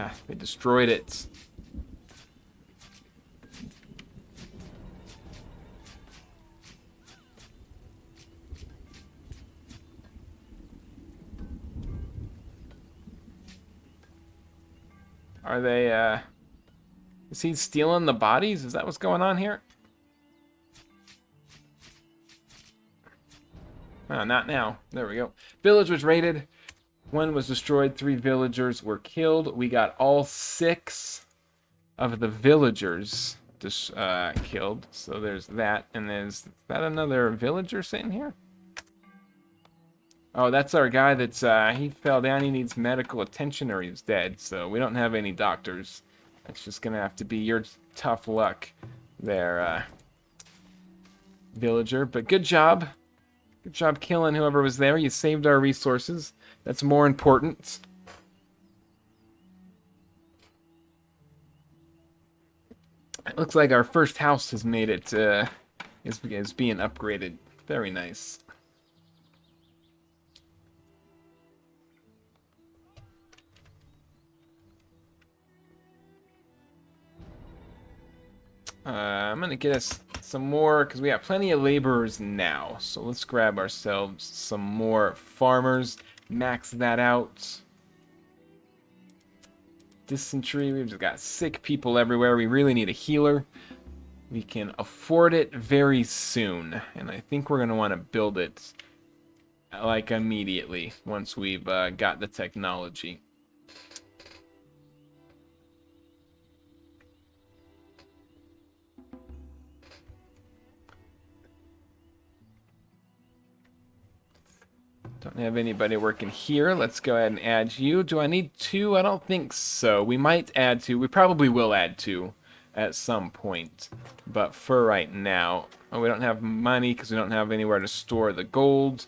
Ah, they destroyed it. Are they, is he stealing the bodies? Is that what's going on here? Oh, not now. There we go. Village was raided. One was destroyed. 3 villagers were killed. We got all 6 of the villagers killed. So there's that. And there's that another villager sitting here? Oh, that's our guy that's, he fell down. He needs medical attention or he's dead. So we don't have any doctors. That's just going to have to be your tough luck there, villager. But good job. Good job killing whoever was there. You saved our resources. That's more important. It looks like our first house has made it, is being upgraded. Very nice. I'm going to get us some more, because we have plenty of laborers now. So let's grab ourselves some more farmers. Max that out. Dysentery, we've just got sick people everywhere. We really need a healer. We can afford it very soon. And I think we're going to want to build it, like, immediately, once we've got the technology. Don't have anybody working here. Let's go ahead and add you. Do I need 2? I don't think so. We might add 2. We probably will add 2 at some point. But for right now, we don't have money because we don't have anywhere to store the gold.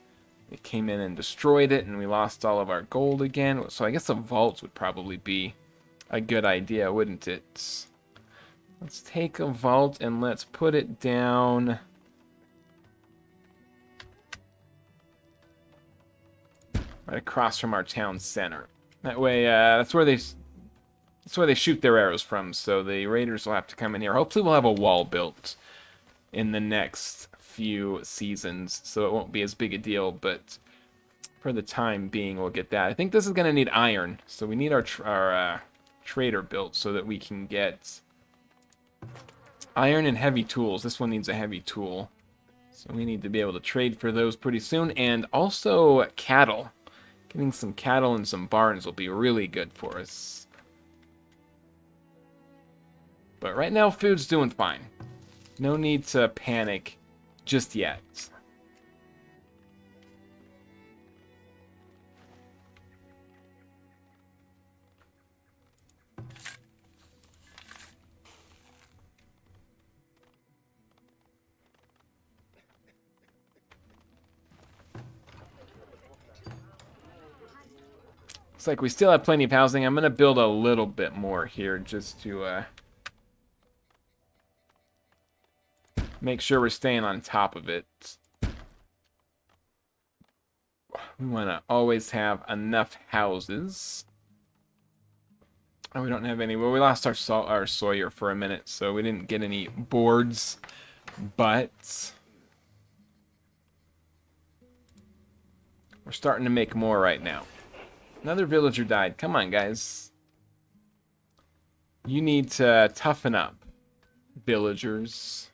They came in and destroyed it, and we lost all of our gold again. So I guess a vault would probably be a good idea, wouldn't it? Let's take a vault and let's put it down right across from our town center. That way, that's where they shoot their arrows from. So the raiders will have to come in here. Hopefully, we'll have a wall built in the next few seasons, so it won't be as big a deal. But for the time being, we'll get that. I think this is going to need iron, so we need our trader built so that we can get iron and heavy tools. This one needs a heavy tool, so we need to be able to trade for those pretty soon, and also cattle. Getting some cattle and some barns will be really good for us. But right now, food's doing fine. No need to panic just yet. Looks like we still have plenty of housing. I'm going to build a little bit more here just to make sure we're staying on top of it. We want to always have enough houses. Oh, we don't have any. Well, we lost our Sawyer for a minute, so we didn't get any boards. But we're starting to make more right now. Another villager died. Come on, guys. You need to toughen up, villagers.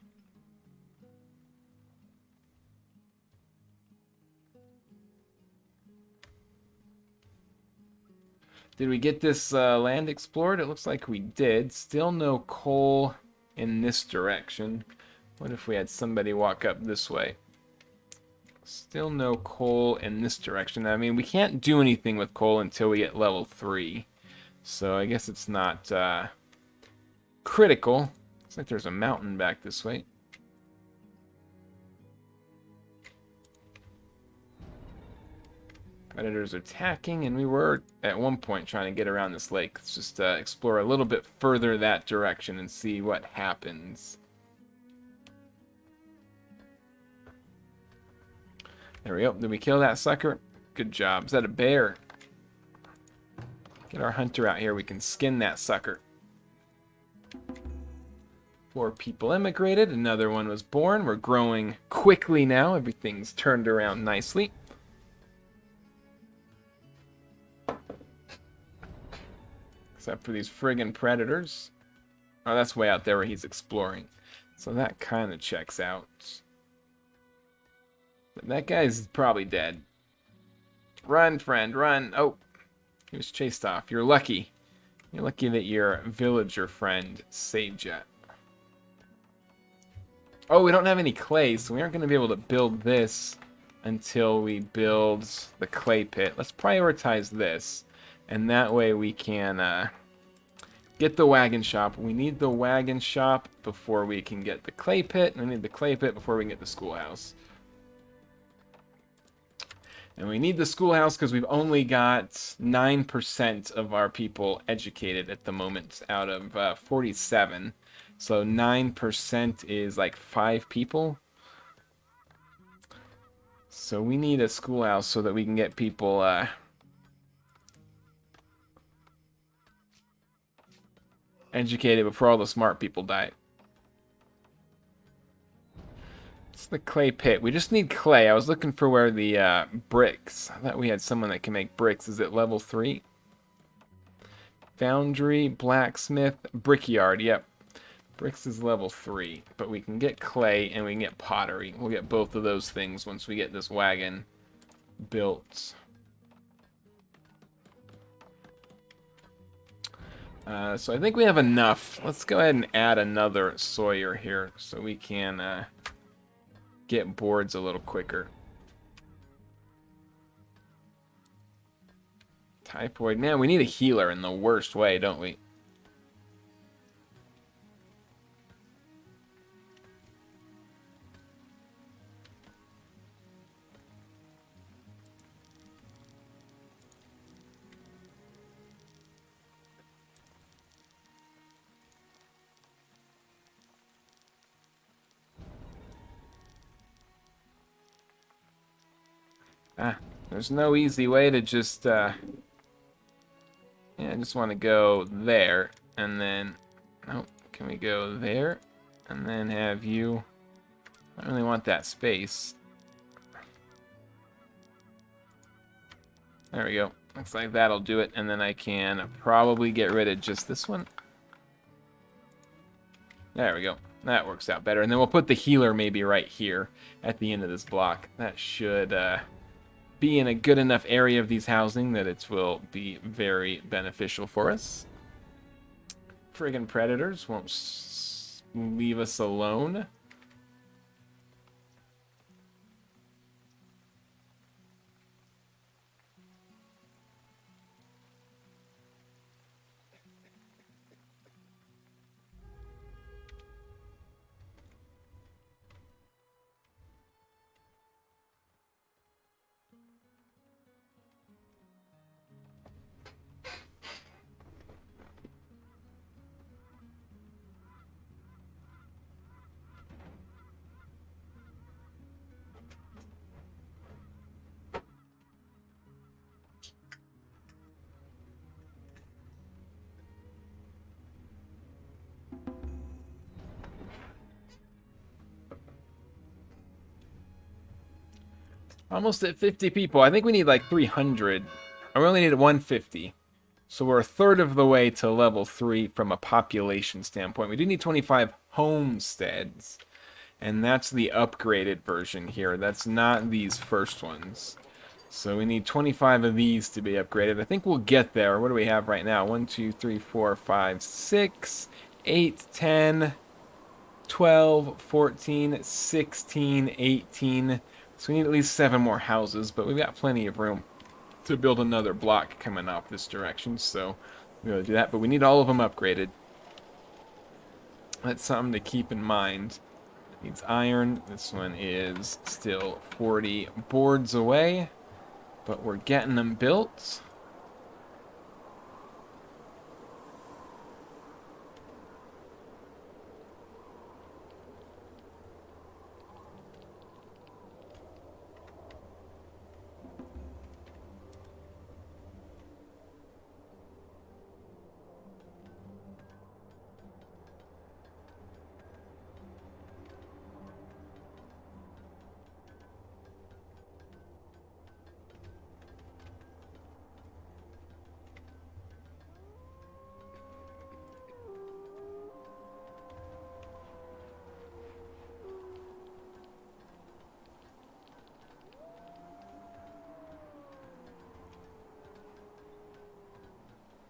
Did we get this land explored? It looks like we did. Still no coal in this direction. What if we had somebody walk up this way? Still no coal in this direction. I mean, we can't do anything with coal until we get level 3. So I guess it's not critical. Looks like there's a mountain back this way. Predators are attacking, and we were at one point trying to get around this lake. Let's just explore a little bit further that direction and see what happens. There we go. Did we kill that sucker? Good job. Is that a bear? Get our hunter out here. We can skin that sucker. 4 people immigrated. Another one was born. We're growing quickly now. Everything's turned around nicely. Except for these friggin' predators. Oh, that's way out there where he's exploring. So that kind of checks out. But that guy's probably dead. Run, friend, run. Oh, he was chased off. You're lucky. You're lucky that your villager friend saved you. Oh, we don't have any clay, so we aren't going to be able to build this until we build the clay pit. Let's prioritize this, and that way we can get the wagon shop. We need the wagon shop before we can get the clay pit, and we need the clay pit before we can get the schoolhouse. And we need the schoolhouse because we've only got 9% of our people educated at the moment out of 47. So 9% is like 5 people. So we need a schoolhouse so that we can get people educated before all the smart people die. It's the clay pit. We just need clay. I was looking for where the bricks. I thought we had someone that can make bricks. Is it level 3? Foundry, blacksmith, brickyard. Yep. Bricks is level 3, but we can get clay and we can get pottery. We'll get both of those things once we get this wagon built. So I think we have enough. Let's go ahead and add another sawyer here so we can get boards a little quicker. Typhoid. Man, we need a healer in the worst way, don't we? There's no easy way to just, yeah, I just want to go there, and then, oh, can we go there, and then have you, I don't really want that space. There we go. Looks like that'll do it, and then I can probably get rid of just this one. There we go. That works out better. And then we'll put the healer maybe right here at the end of this block. That should be in a good enough area of these housing that it will be very beneficial for us. Friggin' predators won't leave us alone. Almost at 50 people. I think we need like 300. I only need 150. So we're a third of the way to level 3 from a population standpoint. We do need 25 homesteads. And that's the upgraded version here. That's not these first ones. So we need 25 of these to be upgraded. I think we'll get there. What do we have right now? 1, 2, 3, 4, 5, 6, 8, 10, 12, 14, 16, 18... So we need at least 7 more houses, but we've got plenty of room to build another block coming off this direction, so we'll do that. But we need all of them upgraded. That's something to keep in mind. It needs iron. This one is still 40 boards away, but we're getting them built.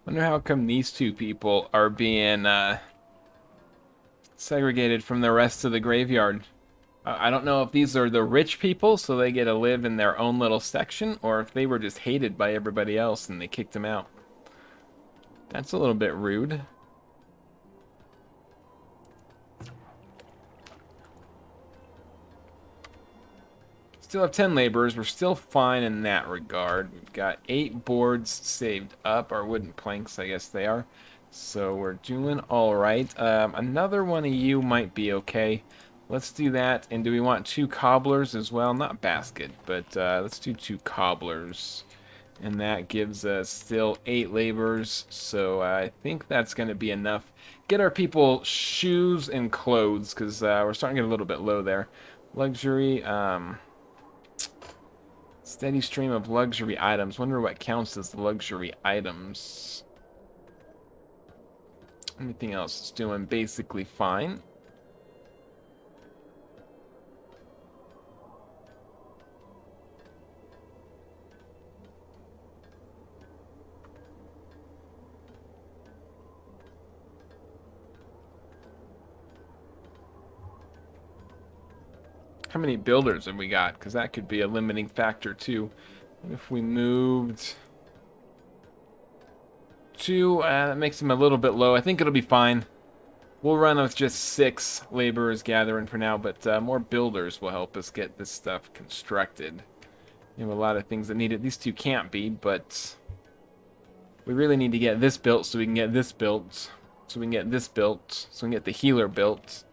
Wonder how come these two people are being segregated from the rest of the graveyard. I don't know if these are the rich people, so they get to live in their own little section, or if they were just hated by everybody else and they kicked them out. That's a little bit rude. Still have 10 laborers. We're still fine in that regard. We've got 8 boards saved up. Our wooden planks, I guess they are. So we're doing all right. Another one of you might be okay. Let's do that. And do we want 2 cobblers as well? Not basket, but let's do 2 cobblers. And that gives us still 8 laborers. So I think that's going to be enough. Get our people shoes and clothes, because we're starting to get a little bit low there. Luxury, steady stream of luxury items. Wonder what counts as luxury items. Anything else is doing basically fine. How many builders have we got? Because that could be a limiting factor too. If we moved 2, that makes them a little bit low. I think it'll be fine. We'll run with just 6 laborers gathering for now, but more builders will help us get this stuff constructed. We have a lot of things that need it. These 2 can't be, but we really need to get this built so we can get this built, so we can get this built, so we can get the healer built.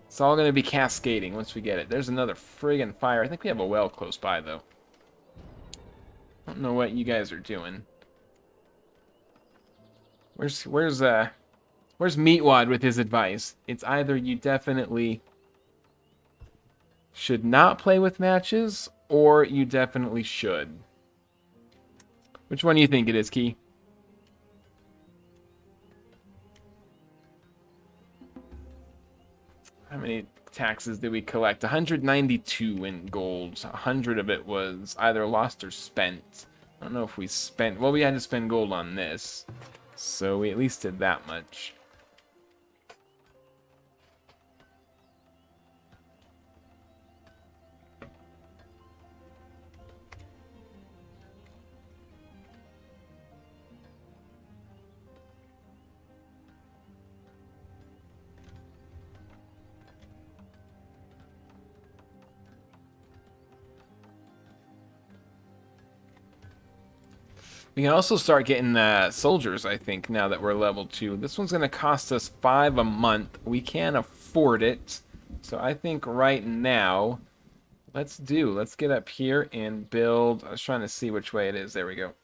It's all going to be cascading once we get it. There's another friggin' fire. I think we have a well close by, though. I don't know what you guys are doing. Where's Meatwad with his advice? It's either you definitely should not play with matches, or you definitely should. Which one do you think it is, Key? How many taxes did we collect? 192 in gold. 100 of it was either lost or spent. I don't know if we spent... Well, we had to spend gold on this. So we at least did that much. We can also start getting soldiers, I think, now that we're level 2. This one's going to cost us 5 a month. We can afford it. So I think right now, let's get up here and build. I was trying to see which way it is. There we go.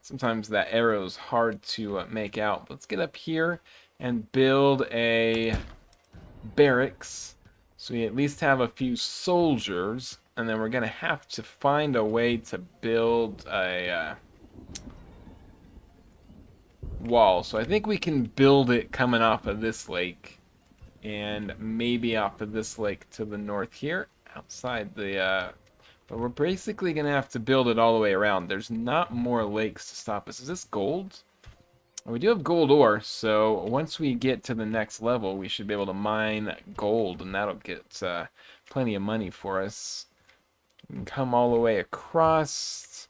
Sometimes that arrow's hard to make out. Let's get up here and build a barracks. So we at least have a few soldiers. And then we're going to have to find a way to build a... wall. So I think we can build it coming off of this lake, and maybe off of this lake to the north here, outside the, but we're basically gonna have to build it all the way around. There's not more lakes to stop us. Is this gold? We do have gold ore, so once we get to the next level, we should be able to mine gold, and that'll get plenty of money for us. We can come all the way across.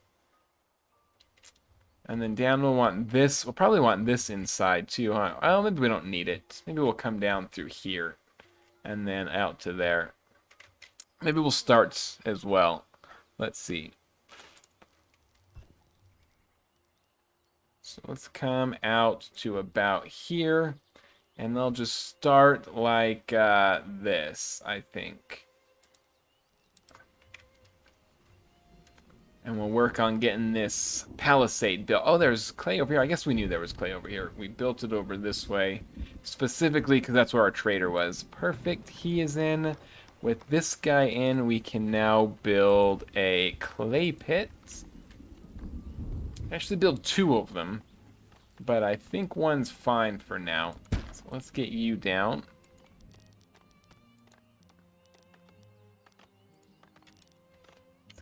And then down we'll want this. We'll probably want this inside too, huh? Well, maybe we don't need it. Maybe we'll come down through here and then out to there. Maybe we'll start as well. Let's see. So let's come out to about here. And they'll just start like this, I think. And we'll work on getting this palisade built. Oh, there's clay over here. I guess we knew there was clay over here. We built it over this way, specifically because that's where our trader was. Perfect. He is in. With this guy in, we can now build a clay pit. Actually build 2 of them, but I think one's fine for now. So let's get you down.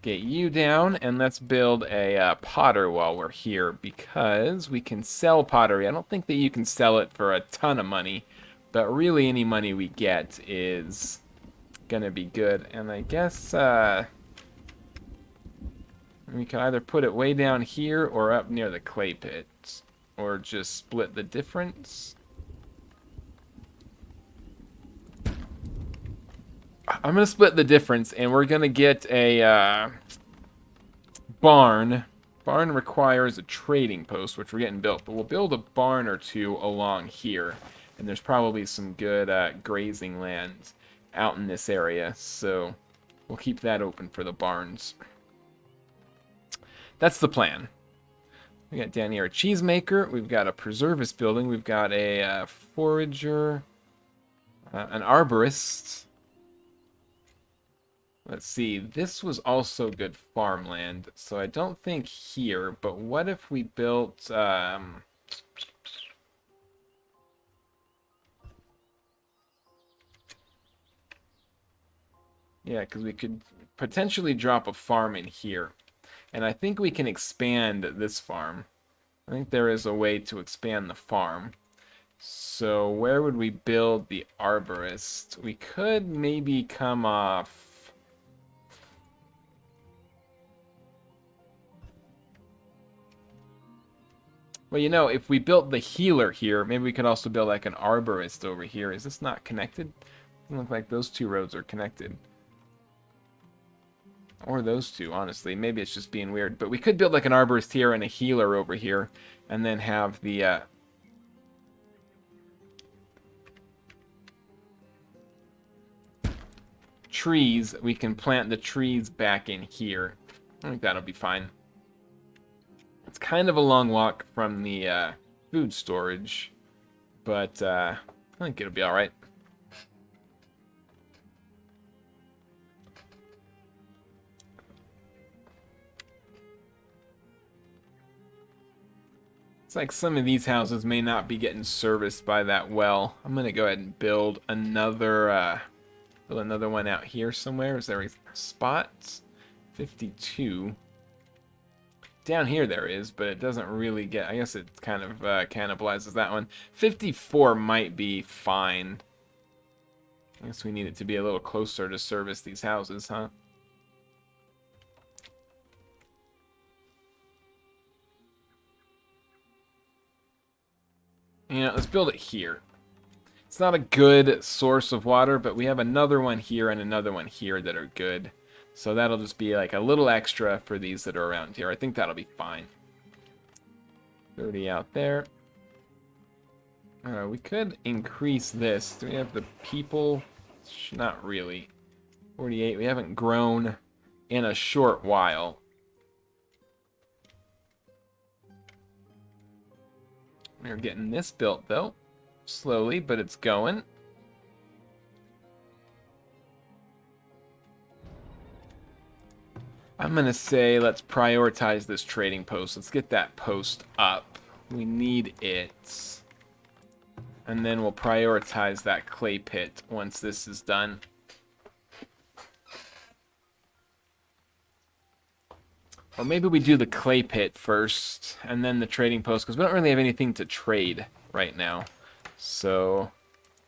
get you down, and let's build a potter while we're here, because we can sell pottery. I don't think that you can sell it for a ton of money, but really any money we get is gonna be good. And I guess we can either put it way down here or up near the clay pit, or just split the difference. I'm gonna split the difference, and we're gonna get a barn. Barn requires a trading post, which we're getting built, but we'll build a barn or two along here, and there's probably some good grazing land out in this area, so we'll keep that open for the barns. That's the plan. We got down here a cheesemaker, we've got a preservist building, we've got a forager, an arborist. Let's see, this was also good farmland, so I don't think here, but what if we built, yeah, because we could potentially drop a farm in here, and I think we can expand this farm. I think there is a way to expand the farm. So where would we build the arborist? We could maybe come off... Well, you know, if we built the healer here, maybe we could also build like an arborist over here. Is this not connected? Doesn't look like those two roads are connected. Or those two, honestly. Maybe it's just being weird. But we could build like an arborist here and a healer over here. And then have the... trees. We can plant the trees back in here. I think that'll be fine. It's kind of a long walk from the food storage, but I think it'll be all right. It's like some of these houses may not be getting serviced by that well. I'm gonna go ahead and build another one out here somewhere. Is there a spot? 52. Down here there is, but it doesn't really get... I guess it kind of cannibalizes that one. 54 might be fine. I guess we need it to be a little closer to service these houses, huh? Yeah, let's build it here. It's not a good source of water, but we have another one here and another one here that are good. So that'll just be like a little extra for these that are around here. I think that'll be fine. 30 out there. We could increase this. Do we have the people? Not really. 48. We haven't grown in a short while. We're getting this built, though. Slowly, but it's going. I'm going to say let's prioritize this trading post. Let's get that post up. We need it. And then we'll prioritize that clay pit once this is done. Or maybe we do the clay pit first and then the trading post, because we don't really have anything to trade right now. So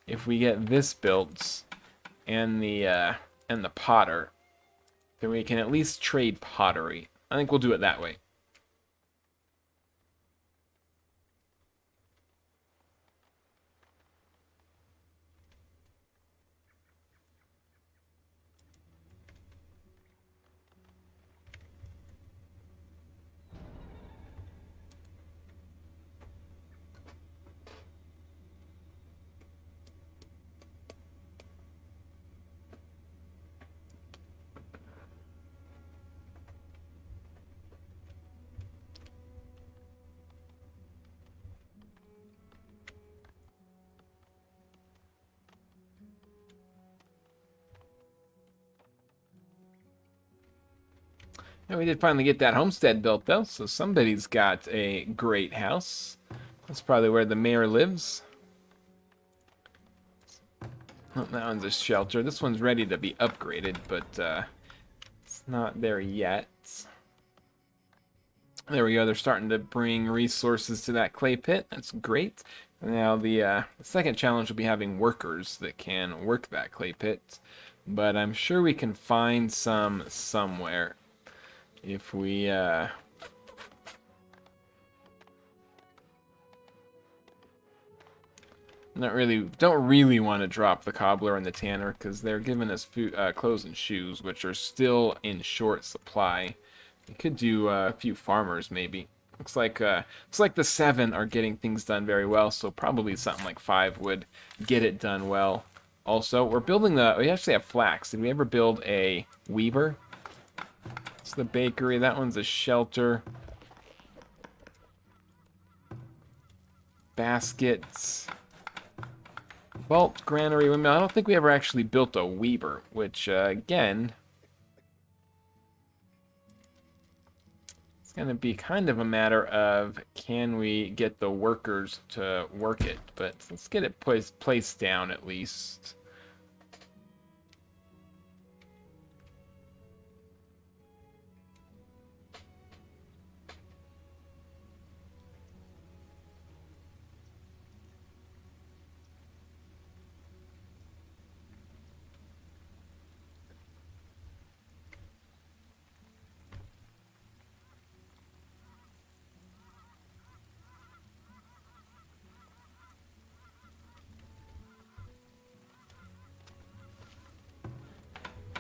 if we get this built and the potter, then we can at least trade pottery. I think we'll do it that way. And we did finally get that homestead built, though, so somebody's got a great house. That's probably where the mayor lives. Oh, that one's a shelter. This one's ready to be upgraded, but not there yet. There we go. They're starting to bring resources to that clay pit. That's great. Now the second challenge will be having workers that can work that clay pit. But I'm sure we can find some somewhere. If we don't really want to drop the cobbler and the tanner because they're giving us food, clothes and shoes, which are still in short supply. We could do a few farmers maybe. Looks like the 7 are getting things done very well, so probably something like 5 would get it done well. Also, we actually have flax. Did we ever build a weaver? It's the bakery. That one's a shelter. Baskets. Vault, granary, windmill. I don't think we ever actually built a weaver, which, again, it's going to be kind of a matter of can we get the workers to work it. But let's get it placed down at least.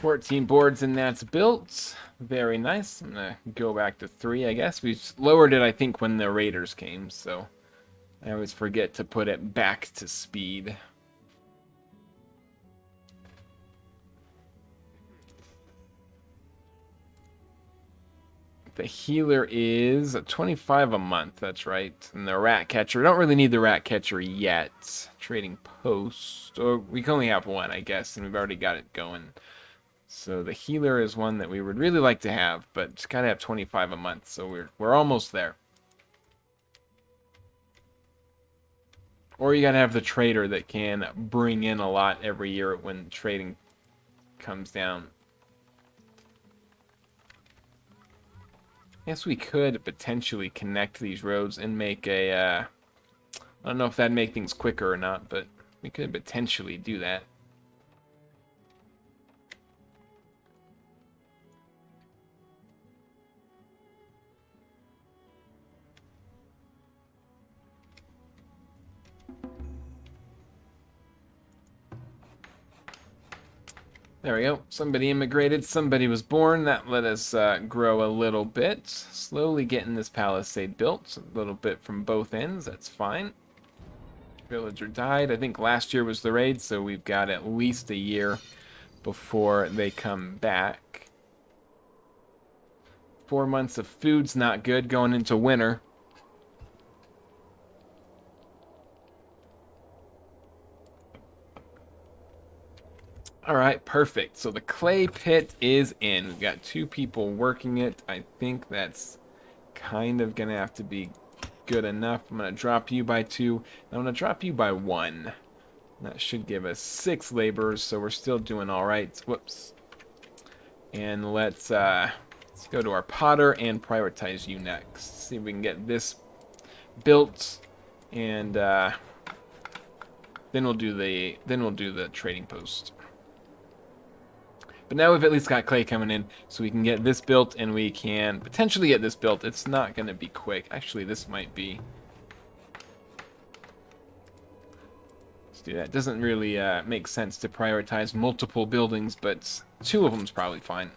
$14 boards and that's built. Very nice. I'm gonna go back to 3, I guess. We lowered it, I think, when the raiders came, so I always forget to put it back to speed. The healer is 25 a month, that's right. And the rat catcher, we don't really need the rat catcher yet. Trading post, or we can only have 1, I guess, and we've already got it going. So the healer is one that we would really like to have, but it's gotta have 25 a month, so we're almost there. Or you gotta have the trader that can bring in a lot every year when trading comes down. Guess we could potentially connect these roads and make a, I don't know if that'd make things quicker or not, but we could potentially do that. There we go. Somebody immigrated, somebody was born. That let us grow a little bit. Slowly getting this palisade built. A little bit from both ends. That's fine. Villager died. I think last year was the raid, so we've got at least a year before they come back. 4 months of food's not good going into winter. Alright, perfect. So the clay pit is in. We've got 2 people working it. I think that's kind of going to have to be good enough. I'm going to drop you by 2. I'm going to drop you by 1. That should give us 6 laborers, so we're still doing alright. Whoops. And let's go to our potter and prioritize you next. See if we can get this built, and then we'll do the trading post. But now we've at least got clay coming in, so we can get this built, and we can potentially get this built. It's not going to be quick. Actually, this might be. Let's do that. It doesn't really make sense to prioritize multiple buildings, but 2 of them's probably fine.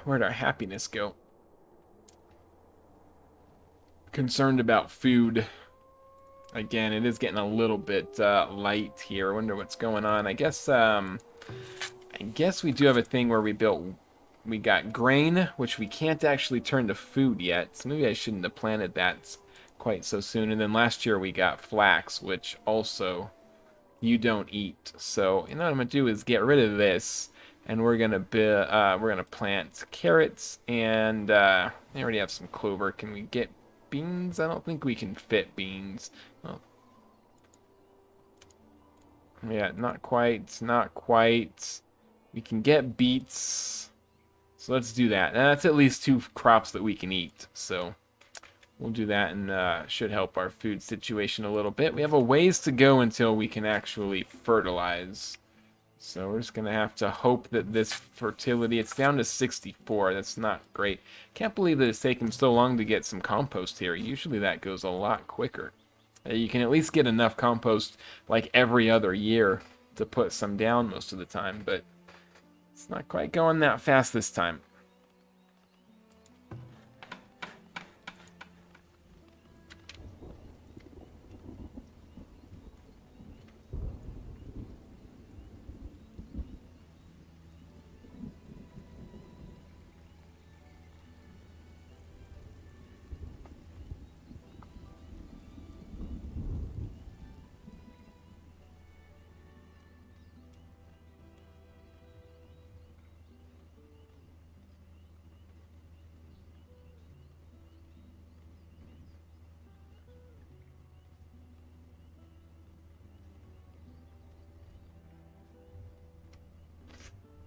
Where'd our happiness go? Concerned about food. Again, it is getting a little bit light here. I wonder what's going on. I guess we do have a thing where we got grain, which we can't actually turn to food yet. So maybe I shouldn't have planted that quite so soon. And then last year we got flax, which also you don't eat. So you know what I'm gonna do is get rid of this, and we're gonna plant carrots, and I already have some clover. Can we get beans? I don't think we can fit beans. Oh, yeah, not quite, not quite. We can get beets, so let's do that. And that's at least 2 crops that we can eat. So we'll do that, and should help our food situation a little bit. We have a ways to go until we can actually fertilize. So we're just going to have to hope that this fertility, it's down to 64. That's not great. Can't believe that it's taken so long to get some compost here. Usually that goes a lot quicker. You can at least get enough compost like every other year to put some down most of the time, but it's not quite going that fast this time.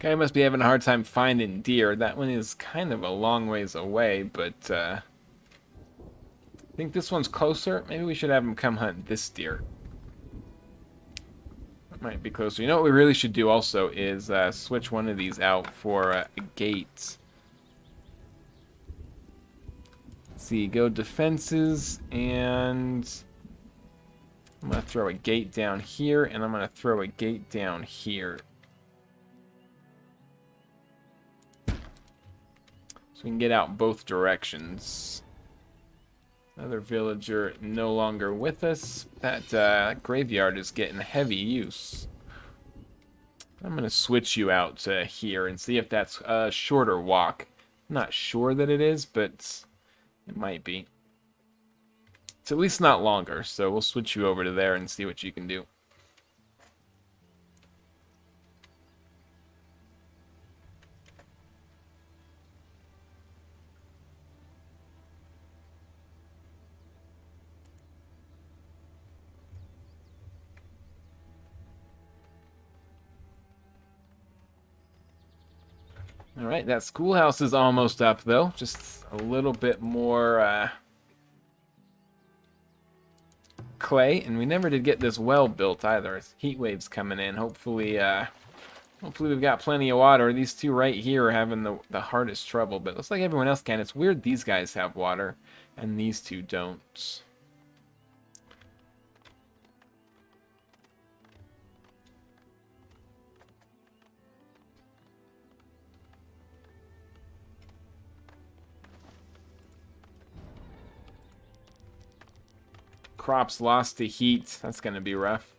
Okay, I must be having a hard time finding deer. That one is kind of a long ways away, but I think this one's closer. Maybe we should have him come hunt this deer. That might be closer. You know what we really should do also is switch one of these out for a gate. Let's see, go defenses, and I'm going to throw a gate down here, and I'm going to throw a gate down here. So we can get out both directions. Another villager no longer with us. That graveyard is getting heavy use. I'm going to switch you out to here and see if that's a shorter walk. I'm not sure that it is, but it might be. It's at least not longer, so we'll switch you over to there and see what you can do. Alright, that schoolhouse is almost up, though. Just a little bit more clay, and we never did get this well built either. Heat waves coming in. Hopefully we've got plenty of water. These two right here are having the hardest trouble, but it looks like everyone else can. It's weird these guys have water, and these two don't. Crops lost to heat. That's going to be rough.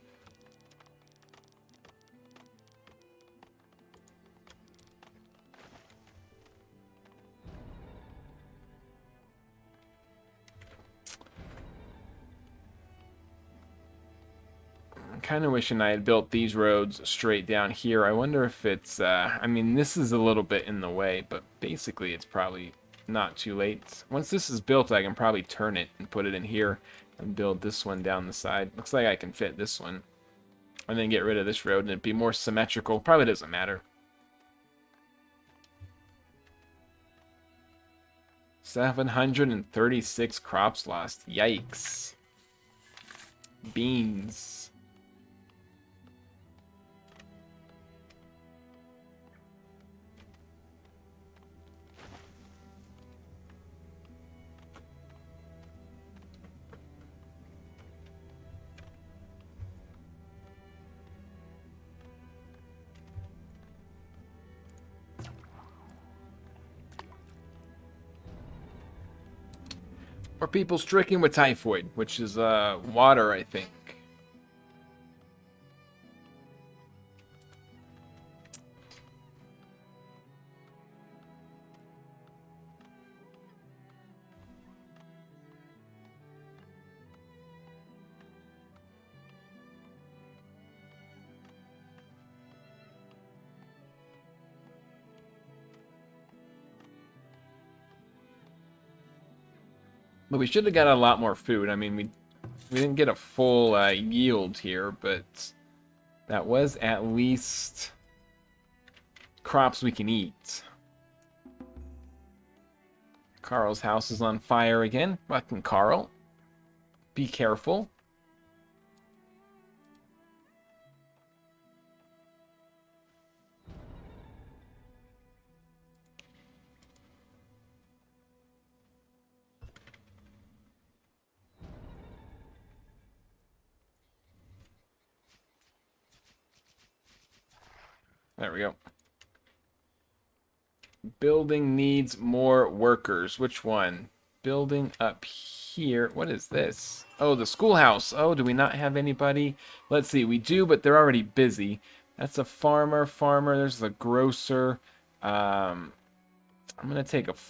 I'm kind of wishing I had built these roads straight down here. I wonder if it's, I mean, this is a little bit in the way, but basically it's probably not too late. Once this is built, I can probably turn it and put it in here and build this one down the side. Looks like I can fit this one. And then get rid of this road and it'd be more symmetrical. Probably doesn't matter. 736 crops lost. Yikes. Beans. Or people stricken with typhoid, which is water, I think. But we should have got a lot more food. I mean, we didn't get a full yield here, but that was at least crops we can eat. Carl's house is on fire again. Fucking Carl. Be careful. There we go. Building needs more workers. Which one? Building up here. What is this? Oh, the schoolhouse. Oh, do we not have anybody? Let's see. We do, but they're already busy. That's a farmer. There's the grocer. I'm going to take a